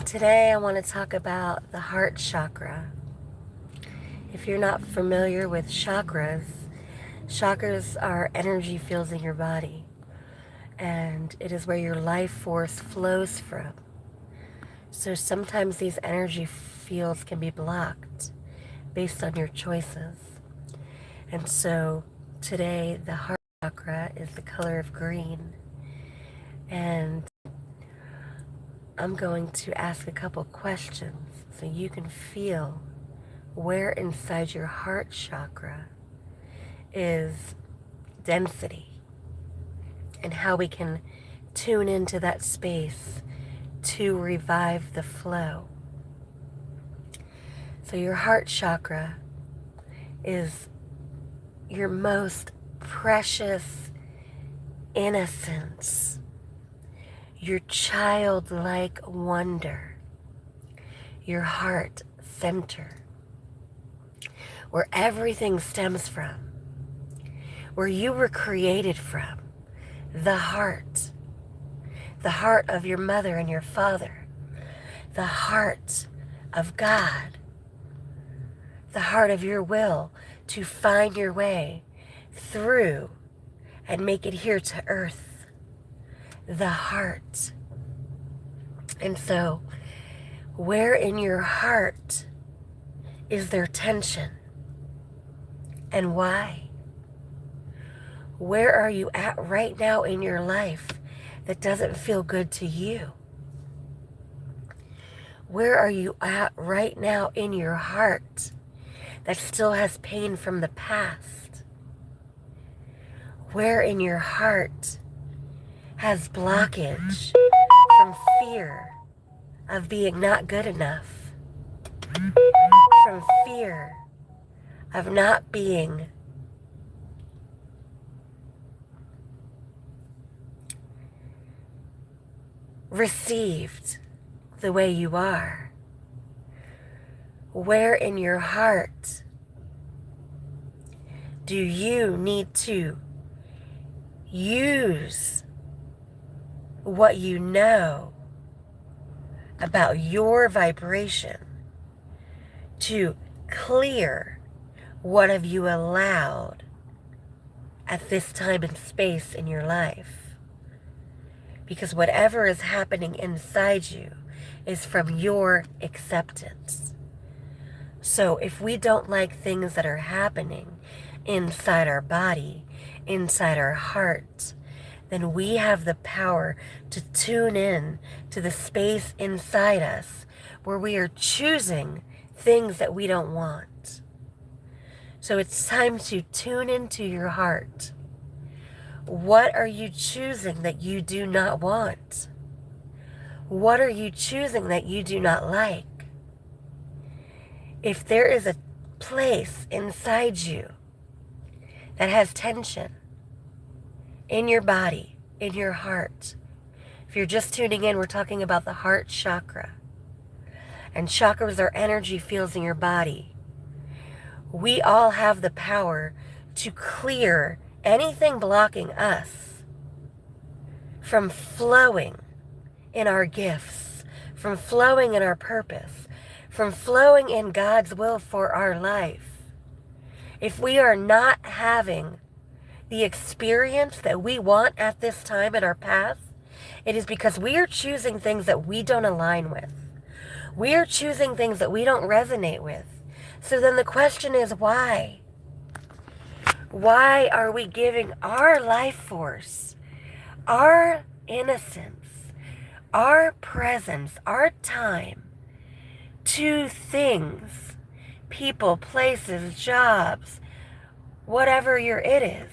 Today I want to talk about the heart chakra. If you're not familiar with chakras, chakras are energy fields in your body, and it is where your life force flows from. So sometimes these energy fields can be blocked based on your choices. And so today the heart chakra is the color of green, and I'm going to ask a couple questions so you can feel where inside your heart chakra is density and how we can tune into that space to revive the flow. So your heart chakra is your most precious innocence, your childlike wonder, your heart center, where everything stems from, where you were created from, the heart of your mother and your father, the heart of God, the heart of your will to find your way through and make it here to earth, the heart. And so, where in your heart is there tension? And why? Where are you at right now in your life that doesn't feel good to you? Where are you at right now in your heart that still has pain from the past? Where in your heart has blockage from fear of being not good enough, from fear of not being received the way you are? Where in your heart do you need to use what you know about your vibration to clear what have you allowed at this time and space in your life? Because whatever is happening inside you is from your acceptance. So if we don't like things that are happening inside our body, inside our heart, then we have the power to tune in to the space inside us where we are choosing things that we don't want. So it's time to tune into your heart. What are you choosing that you do not want? What are you choosing that you do not like? If there is a place inside you that has tension in your body, in your heart, if you're just tuning in, we're talking about the heart chakra. And chakras are energy fields in your body. We all have the power to clear anything blocking us from flowing in our gifts, from flowing in our purpose, from flowing in God's will for our life. If we are not having the experience that we want at this time in our path, it is because we are choosing things that we don't align with. We are choosing things that we don't resonate with. So then the question is, why? Why are we giving our life force, our innocence, our presence, our time to things, people, places, jobs, whatever your it is?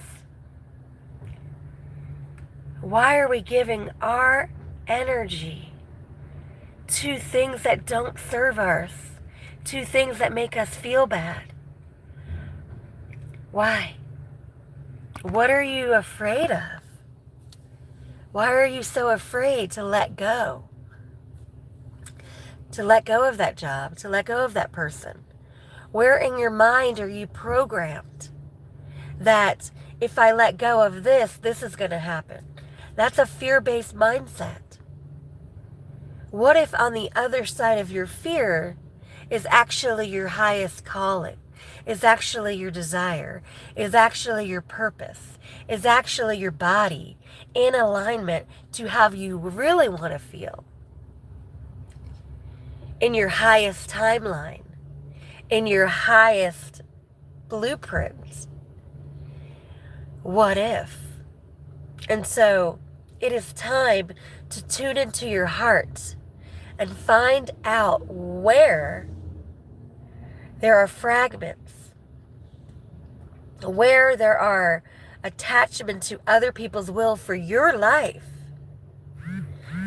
Why are we giving our energy to things that don't serve us, to things that make us feel bad? Why? What are you afraid of? Why are you so afraid to let go? To let go of that job, to let go of that person? Where in your mind are you programmed that if I let go of this, this is going to happen? That's a fear-based mindset. What if on the other side of your fear is actually your highest calling, is actually your desire, is actually your purpose, is actually your body in alignment to how you really want to feel in your highest timeline, in your highest blueprint? What if? And so it is time to tune into your heart and find out where there are fragments, where there are attachments to other people's will for your life.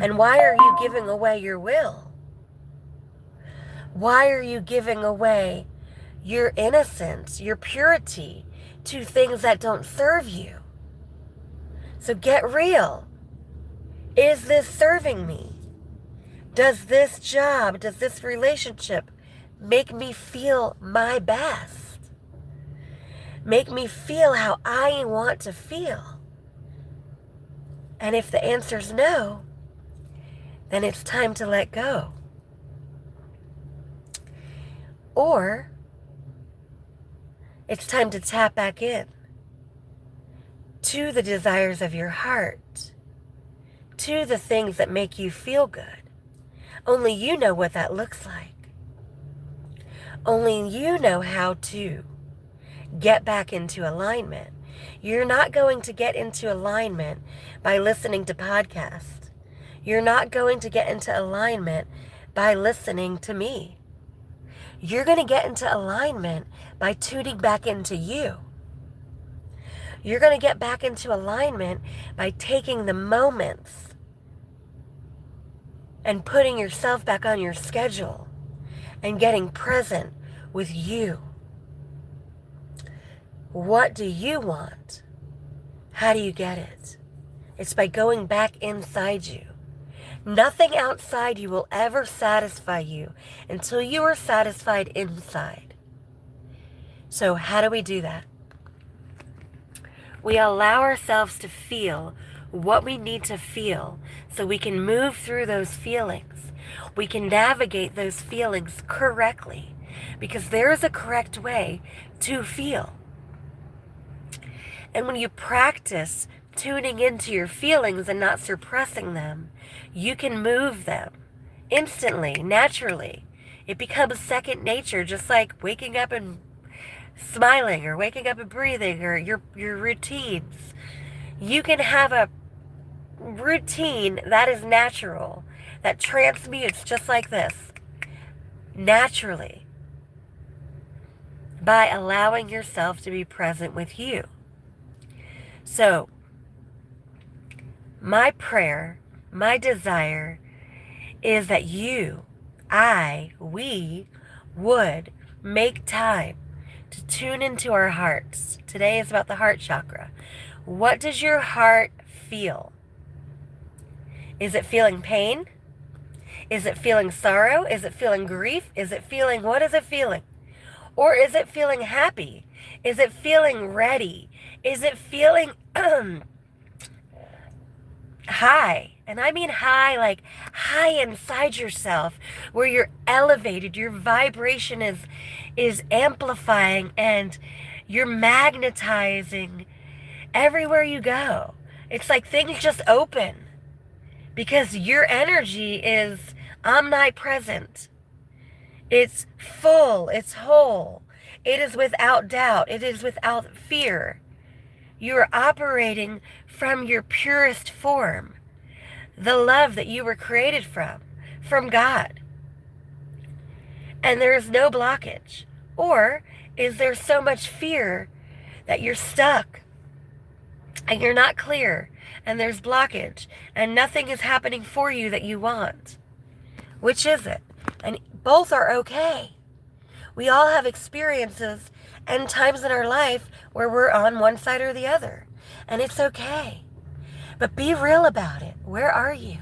And why are you giving away your will? Why are you giving away your innocence, your purity to things that don't serve you? So get real. Is this serving me? Does this job, does this relationship make me feel my best? Make me feel how I want to feel? And if the answer is no, then it's time to let go. Or it's time to tap back in to the desires of your heart, to the things that make you feel good. Only you know what that looks like. Only you know how to get back into alignment. You're not going to get into alignment by listening to podcasts. You're not going to get into alignment by listening to me. You're going to get into alignment by tuning back into you. You're going to get back into alignment by taking the moments and putting yourself back on your schedule and getting present with you. What do you want? How do you get it? It's by going back inside you. Nothing outside you will ever satisfy you until you are satisfied inside. So how do we do that? We allow ourselves to feel what we need to feel so we can move through those feelings. We can navigate those feelings correctly because there is a correct way to feel. And when you practice tuning into your feelings and not suppressing them, you can move them instantly, naturally. It becomes second nature, just like waking up and smiling or waking up and breathing or your routines. You can have a routine that is natural, that transmutes just like this, naturally, by allowing yourself to be present with you. So, my prayer, my desire is that you, we would make time to tune into our hearts. Today is about the heart chakra. What does your heart feel? Is it feeling pain? Is it feeling sorrow? Is it feeling grief? Is it feeling, what is it feeling? Or is it feeling happy? Is it feeling ready? Is it feeling high? And I mean high, like high inside yourself, where you're elevated, your vibration is amplifying and you're magnetizing everywhere you go. It's like things just open because your energy is omnipresent. It's full, it's whole. It is without doubt. It is without fear. You are operating from your purest form, the love that you were created from God. And there is no blockage. Or is there so much fear that you're stuck and you're not clear and there's blockage and nothing is happening for you that you want? Which is it? And both are okay. We all have experiences and times in our life where we're on one side or the other. And it's okay. But be real about it. Where are you?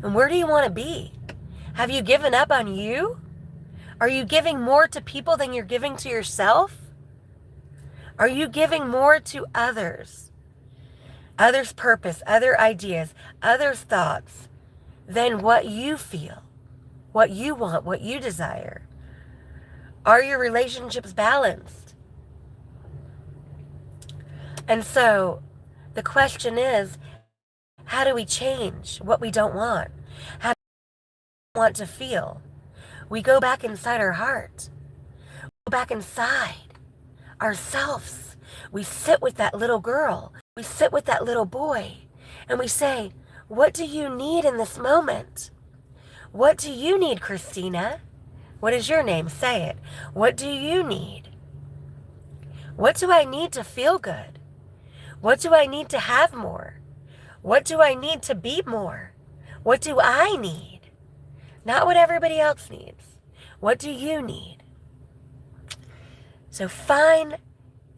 And where do you want to be? Have you given up on you? Are you giving more to people than you're giving to yourself? Are you giving more to others? Others' purpose, other ideas, others' thoughts, than what you feel, what you want, what you desire? Are your relationships balanced? And so the question is, how do we change what we don't want? How do we want to feel? We go back inside our heart. We go back inside ourselves. We sit with that little girl. We sit with that little boy. And we say, what do you need in this moment? What do you need, Christina? What is your name? Say it. What do you need? What do I need to feel good? What do I need to have more? What do I need to be more? What do I need? Not what everybody else needs. What do you need? So find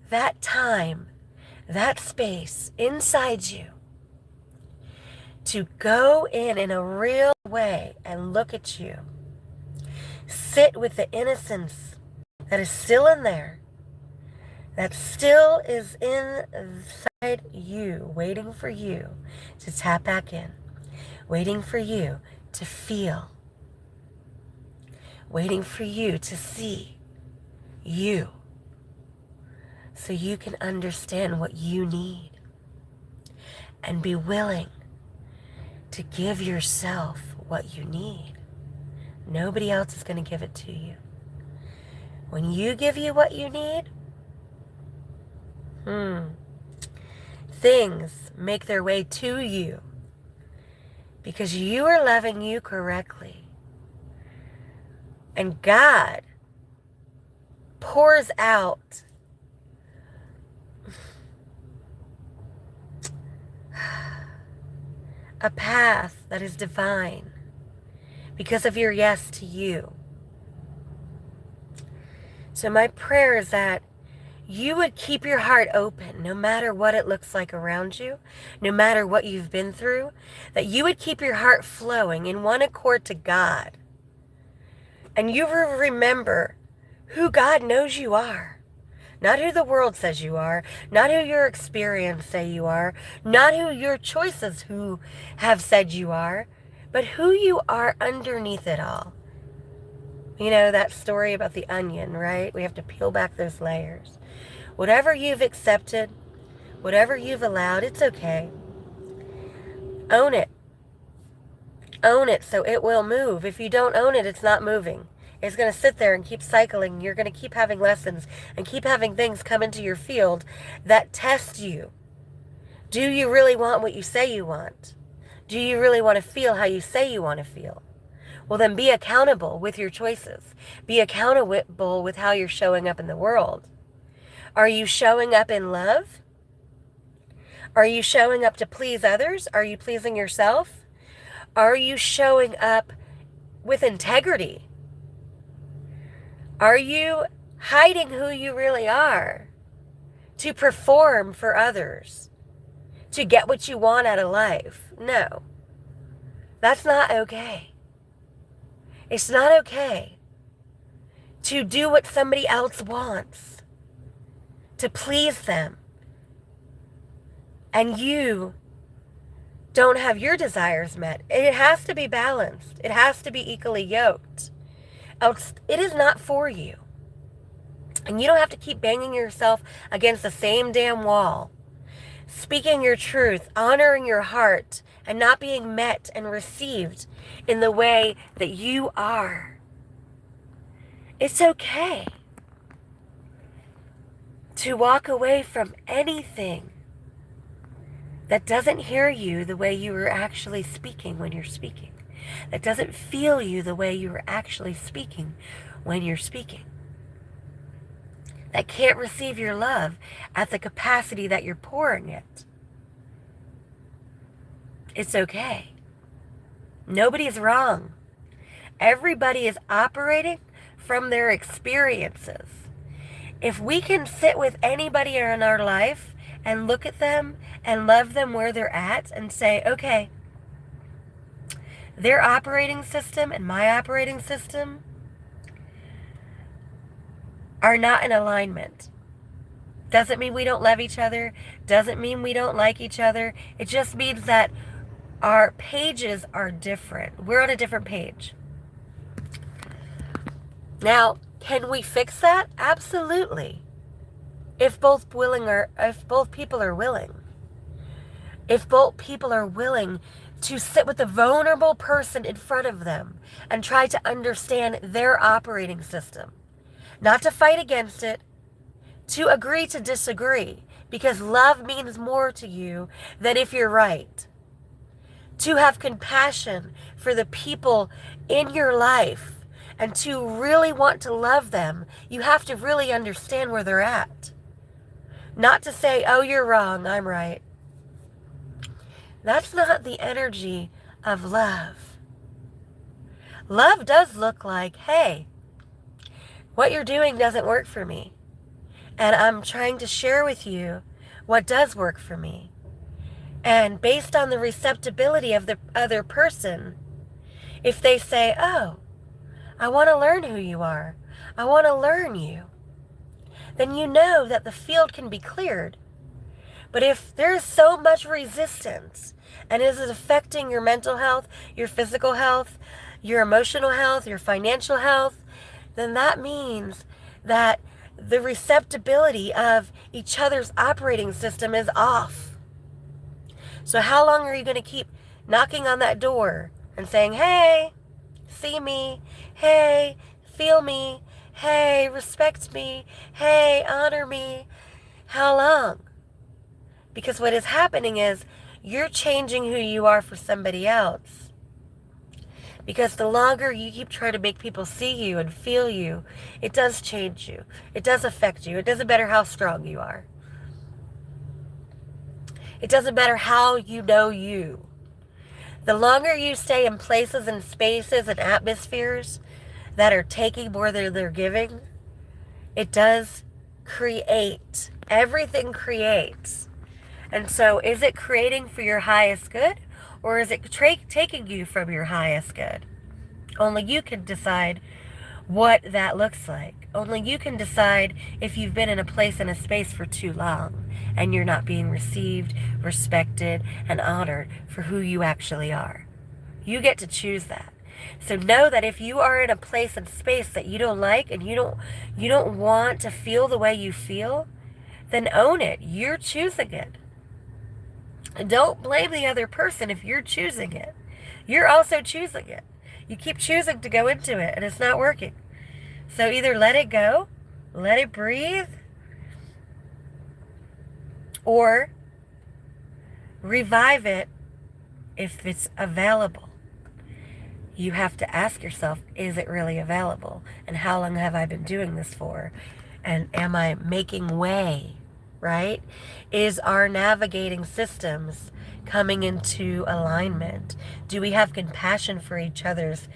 that time, that space inside you to go in a real way and look at you. Sit with the innocence that is still in there, that still is inside you, waiting for you to tap back in, waiting for you to feel, waiting for you to see you so you can understand what you need and be willing to give yourself what you need. Nobody else is going to give it to you. When you give you what you need, things make their way to you because you are loving you correctly. And God pours out a path that is divine because of your yes to you. So my prayer is that you would keep your heart open no matter what it looks like around you, no matter what you've been through, that you would keep your heart flowing in one accord to God. And you will remember who God knows you are. Not who the world says you are, not who your experience say you are, not who your choices who have said you are, but who you are underneath it all. You know that story about the onion, right? We have to peel back those layers. Whatever you've accepted, whatever you've allowed, it's okay. Own it. Own it so it will move. If you don't own it, it's not moving. It's going to sit there and keep cycling. You're going to keep having lessons and keep having things come into your field that test you. Do you really want what you say you want? Do you really want to feel how you say you want to feel? Well, then be accountable with your choices. Be accountable with how you're showing up in the world. Are you showing up in love? Are you showing up to please others? Are you pleasing yourself? Are you showing up with integrity? Are you hiding who you really are to perform for others, to get what you want out of life? No, that's not okay. It's not okay to do what somebody else wants, to please them, and you don't have your desires met. It has to be balanced. It has to be equally yoked. Else it is not for you. And you don't have to keep banging yourself against the same damn wall. Speaking your truth, honoring your heart, and not being met and received in the way that you are. It's okay to walk away from anything that doesn't hear you the way you are actually speaking when you're speaking. That doesn't feel you the way you are actually speaking when you're speaking. That can't receive your love at the capacity that you're pouring it. It's okay. Nobody's wrong. Everybody is operating from their experiences. If we can sit with anybody in our life and look at them and love them where they're at and say, okay, their operating system and my operating system are not in alignment. Doesn't mean we don't love each other. Doesn't mean we don't like each other. It just means that Our pages are different. We're on a different page. Now, can we fix that? Absolutely. If both people are willing. If both people are willing to sit with the vulnerable person in front of them and try to understand their operating system. Not to fight against it, to agree to disagree, because love means more to you than if you're right. To have compassion for the people in your life and to really want to love them, you have to really understand where they're at. Not to say, oh, you're wrong, I'm right. That's not the energy of love. Love does look like, hey, what you're doing doesn't work for me. And I'm trying to share with you what does work for me. And based on the receptibility of the other person, if they say, oh, I want to learn who you are, I want to learn you, then you know that the field can be cleared. But if there's so much resistance, and is it affecting your mental health, your physical health, your emotional health, your financial health, then that means that the receptibility of each other's operating system is off. So how long are you going to keep knocking on that door and saying, hey, see me, hey, feel me, hey, respect me, hey, honor me? How long? Because what is happening is you're changing who you are for somebody else. Because the longer you keep trying to make people see you and feel you, it does change you. It does affect you. It doesn't matter how strong you are. It doesn't matter how you know you. The longer you stay in places and spaces and atmospheres that are taking more than they're giving, it does create. Everything creates. And so is it creating for your highest good, or is it taking you from your highest good? Only you can decide what that looks like. Only you can decide if you've been in a place and a space for too long and you're not being received, respected, and honored for who you actually are. You get to choose that. So know that if you are in a place and space that you don't like and you don't want to feel the way you feel, then own it. You're choosing it. Don't blame the other person if you're choosing it. You're also choosing it. You keep choosing to go into it and it's not working. So either let it go, let it breathe, or revive it if it's available. You have to ask yourself, is it really available? And how long have I been doing this for? And am I making way? Right? Is our navigating systems coming into alignment? Do we have compassion for each other's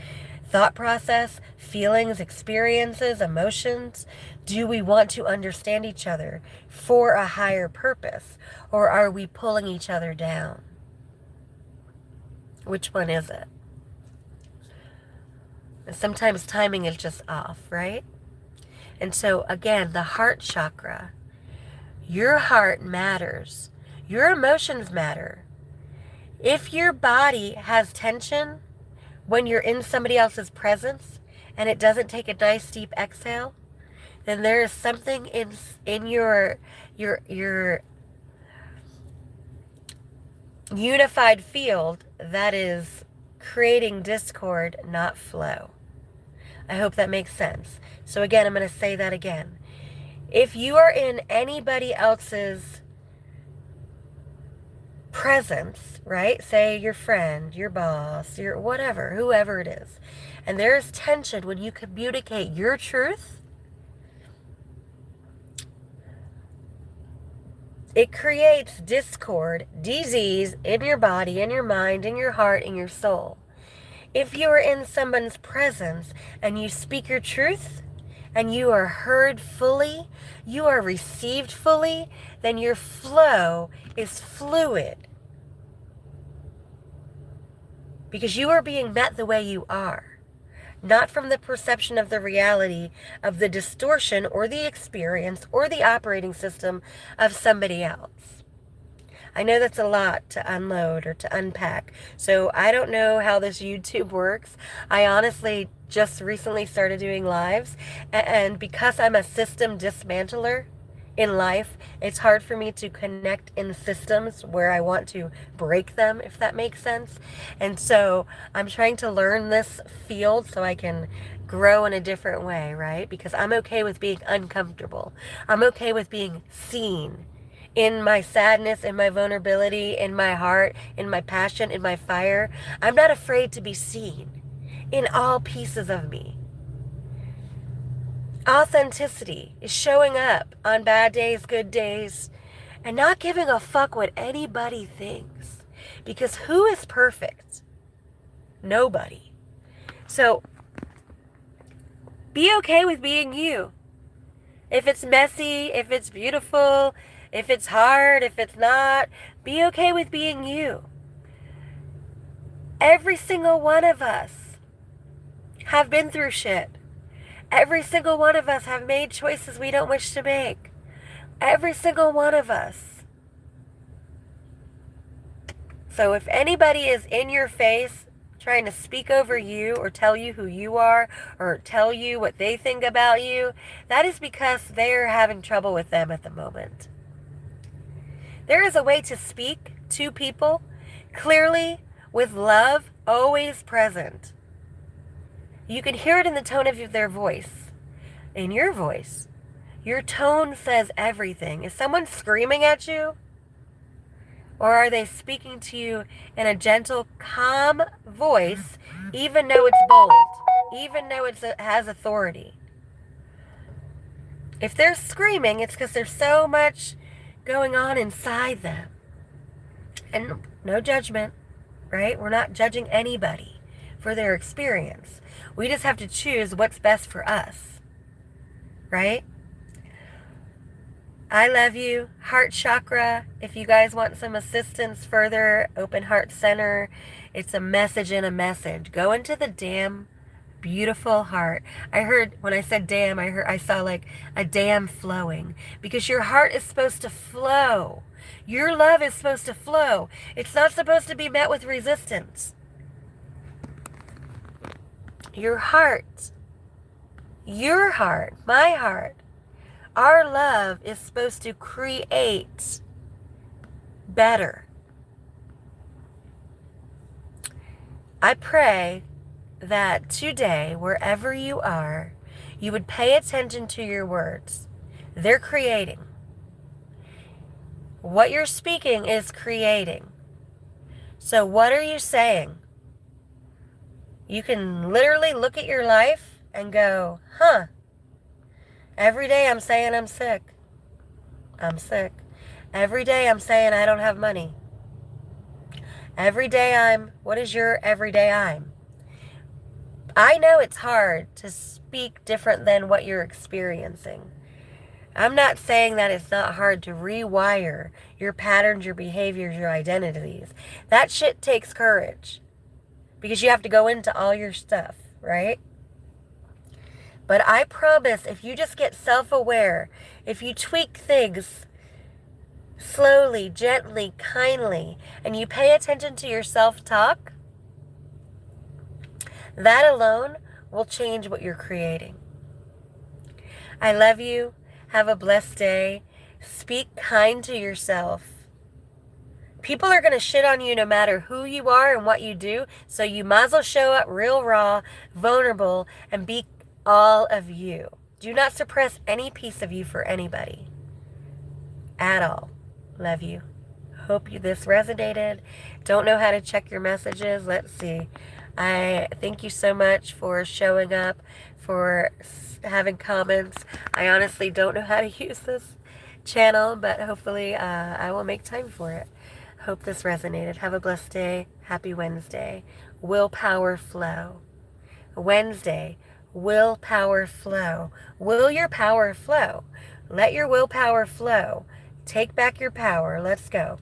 thought process, feelings, experiences, emotions? Do we want to understand each other for a higher purpose? Or are we pulling each other down? Which one is it? Sometimes timing is just off, right? And so again, the heart chakra. Your heart matters. Your emotions matter. If your body has tension when you're in somebody else's presence and it doesn't take a nice deep exhale, then there is something in your unified field that is creating discord, not flow. I hope that makes sense. So again, I'm going to say that again. If you are in anybody else's presence, right? Say your friend, your boss, your whatever, whoever it is, and there's tension when you communicate your truth, it creates discord, disease in your body, in your mind, in your heart, in your soul. If you are in someone's presence and you speak your truth, and you are heard fully, you are received fully, then your flow is fluid. Because you are being met the way you are, not from the perception of the reality of the distortion or the experience or the operating system of somebody else. I know that's a lot to unload or to unpack. So I don't know how this YouTube works. I honestly just recently started doing lives, and because I'm a system dismantler in life, it's hard for me to connect in systems where I want to break them, if that makes sense. And so I'm trying to learn this field so I can grow in a different way, right? Because I'm okay with being uncomfortable. I'm okay with being seen in my sadness, in my vulnerability, in my heart, in my passion, in my fire. I'm not afraid to be seen in all pieces of me. Authenticity is showing up on bad days, good days, and not giving a fuck what anybody thinks. Because who is perfect? Nobody. So be okay with being you. If it's messy, if it's beautiful, if it's hard, if it's not, be okay with being you. Every single one of us have been through shit. Every single one of us have made choices we don't wish to make. Every single one of us. So if anybody is in your face trying to speak over you or tell you who you are or tell you what they think about you, that is because they're having trouble with them at the moment. There is a way to speak to people clearly with love always present. You can hear it in the tone of their voice, in your voice. Your tone says everything. Is someone screaming at you? Or are they speaking to you in a gentle, calm voice, even though it's bold, even though it has authority? If they're screaming, it's because there's so much going on inside them. And no judgment, right? We're not judging anybody for their experience. We just have to choose what's best for us, right? I love you. Heart chakra. If you guys want some assistance further, Open Heart Center. It's a message in a message. Go into the damn beautiful heart. I heard when I said damn, I saw like a dam flowing, because your heart is supposed to flow. Your love is supposed to flow. It's not supposed to be met with resistance. Your heart, my heart, our love is supposed to create better. I pray that today, wherever you are, you would pay attention to your words. They're creating. What you're speaking is creating. So what are you saying? You can literally look at your life and go, huh, every day I'm saying I'm sick. I'm sick. Every day I'm saying I don't have money. Every day what is your everyday I'm? I know it's hard to speak different than what you're experiencing. I'm not saying that it's not hard to rewire your patterns, your behaviors, your identities. That shit takes courage, because you have to go into all your stuff, right? But I promise, if you just get self-aware, if you tweak things slowly, gently, kindly, and you pay attention to your self-talk, that alone will change what you're creating. I love you. Have a blessed day. Speak kind to yourself. People are going to shit on you no matter who you are and what you do, so you might as well show up real raw, vulnerable, and be all of you. Do not suppress any piece of you for anybody. At all. Love you. Hope this resonated. Don't know how to check your messages. Let's see. I thank you so much for showing up, for having comments. I honestly don't know how to use this channel, but hopefully I will make time for it. Hope this resonated. Have a blessed day. Happy Wednesday. Willpower flow. Wednesday, willpower flow. Will your power flow? Let your willpower flow. Take back your power. Let's go.